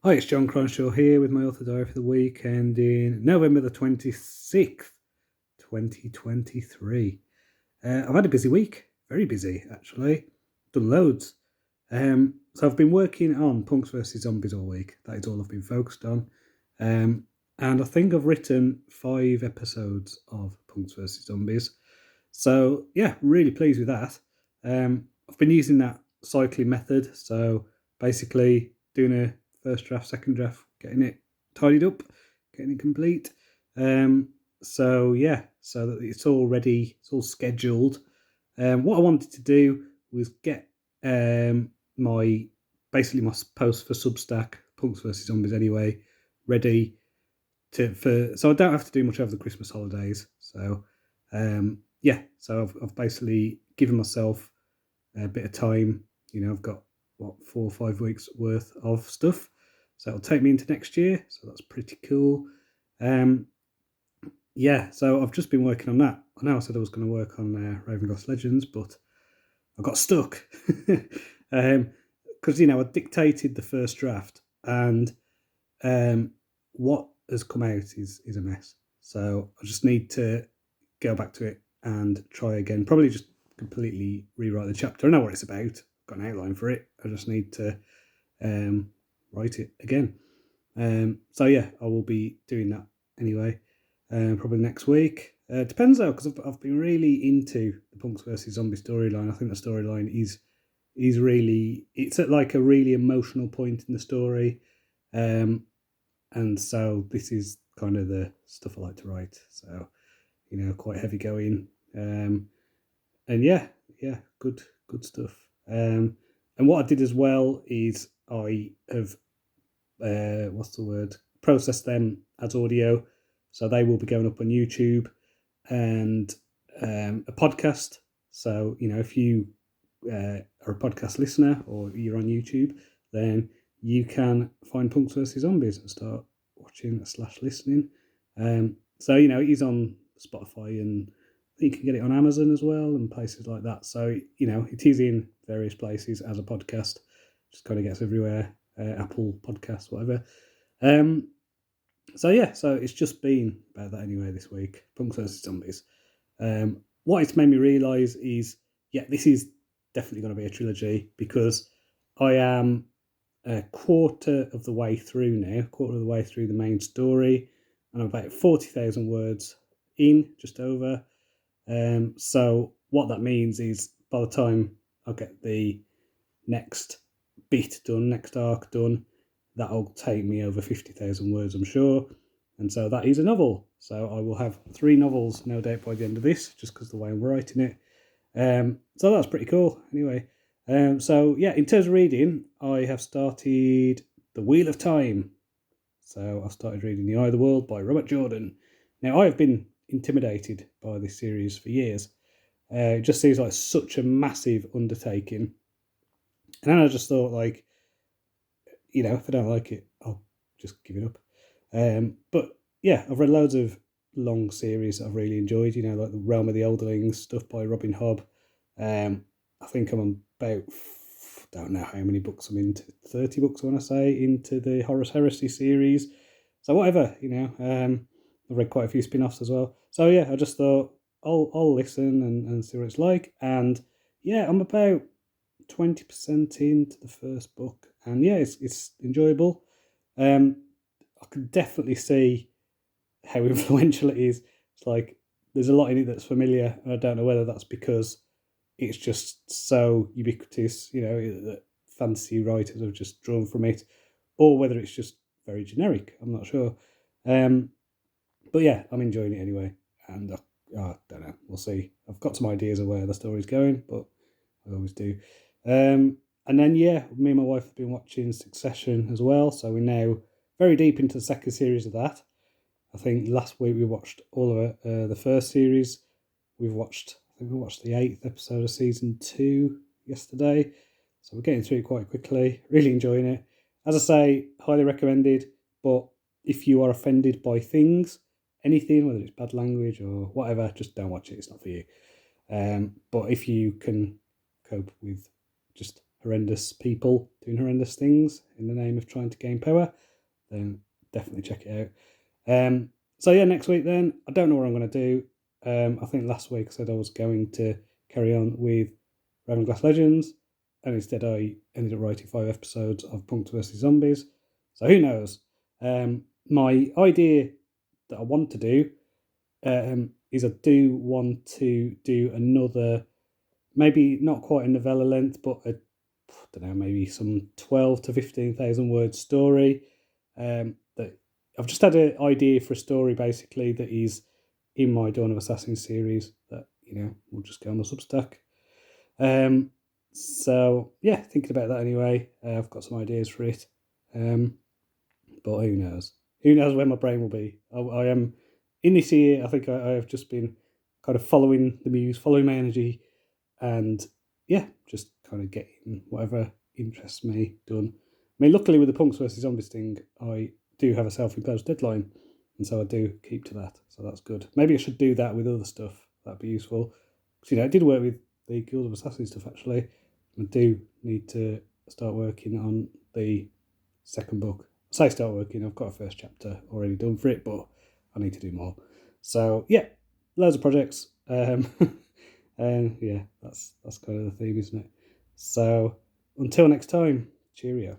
Hi, it's Jon Cronshaw here with my author diary for the week ending November the 26th, 2023. I've had a busy week, very busy actually, done loads. So I've been working on Punks vs Zombies all week. That is all I've been focused on. And I think I've written 5 episodes of Punks vs Zombies. So yeah, really pleased with that. I've been using that cycling method. So basically doing a first draft, second draft, getting it tidied up, getting it complete. So yeah, so that it's all ready, it's all scheduled. What I wanted to do was get my post for Substack, Punks vs Zombies anyway, ready so I don't have to do much over the Christmas holidays. So so I've basically given myself a bit of time. I've got 4 or 5 weeks worth of stuff, so it'll take me into next year. So that's pretty cool. So I've just been working on that. I know I said I was going to work on Ravenglass Legends, but I got stuck because I dictated the first draft, and what has come out is a mess. So I just need to go back to it and try again. Probably just completely rewrite the chapter. I know what it's about. I've got an outline for it. I just need to write it again. I will be doing that anyway. Probably next week. Depends though, because I've been really into the Punks vs Zombie storyline. I think the storyline is really, it's at like a really emotional point in the story. And so this is kind of the stuff I like to write. So, quite heavy going. And good stuff. And what I did as well is I have, processed them as audio. So they will be going up on YouTube and a podcast. So, if you are a podcast listener or you're on YouTube, then you can find Punks vs Zombies and start watching / listening. It is on Spotify, and I think you can get it on Amazon as well and places like that. So, it is in various places as a podcast. Just kind of gets everywhere, Apple Podcasts, whatever. So it's just been about that anyway this week. Punks vs Zombies. What it's made me realise is, this is definitely going to be a trilogy, because I am a quarter of the way through the main story, and I'm about 40,000 words in, just over. So what that means is by the time I get the next bit done, next arc done, that'll take me over 50,000 words, I'm sure. And so that is a novel. So I will have 3 novels, no doubt, by the end of this, just because of the way I'm writing it. So that's pretty cool. Anyway, in terms of reading, I have started The Wheel of Time. So I started reading The Eye of the World by Robert Jordan. Now, I have been intimidated by this series for years. It just seems like such a massive undertaking. And then I just thought, if I don't like it, I'll just give it up. But yeah, I've read loads of long series that I've really enjoyed, like the Realm of the Elderlings stuff by Robin Hobb. I think I'm about, don't know how many books I'm into, 30 books I want to say, into the Horus Heresy series. So whatever, I've read quite a few spin-offs as well. So yeah, I just thought I'll listen and see what it's like. And yeah, I'm about 20% into the first book, and yeah, it's enjoyable. I can definitely see how influential it is. It's like there's a lot in it that's familiar, and I don't know whether that's because it's just so ubiquitous, that fantasy writers have just drawn from it, or whether it's just very generic. I'm not sure. But yeah, I'm enjoying it anyway, and I don't know. We'll see. I've got some ideas of where the story's going, but I always do. And then me and my wife have been watching Succession as well, so we're now very deep into the second series of that. I think last week we watched all of it. The first series we watched the 8th episode of season 2 yesterday, so we're getting through it quite quickly. Really enjoying it. As I say, highly recommended. But if you are offended by anything, whether it's bad language or whatever, just don't watch it. It's not for you. But if you can cope with just horrendous people doing horrendous things in the name of trying to gain power, then definitely check it out. So yeah, next week then, I don't know what I'm going to do. I think last week I said I was going to carry on with Ravenglass Legends, and instead I ended up writing 5 episodes of Punks vs Zombies. So who knows? My idea that I want to do is I do want to do another, maybe not quite a novella length, but I don't know, maybe some 12 to 15,000 word story. That I've just had an idea for a story basically that is in my Dawn of Assassins series that, will just go on the Substack. So yeah, thinking about that anyway. I've got some ideas for it. But who knows? Who knows where my brain will be? I am in this year. I think I have just been kind of following the muse, following my energy, and yeah, just kind of getting whatever interests me done. I mean, luckily with the Punks vs Zombies thing, I do have a self-imposed deadline, and so I do keep to that. So that's good. Maybe I should do that with other stuff. That'd be useful. Because, I did work with the Guild of Assassins stuff actually. I do need to start working on the second book. So I start working. I've got a first chapter already done for it, but I need to do more. So yeah, loads of projects. And yeah, that's kind of the theme, isn't it? So until next time, cheerio.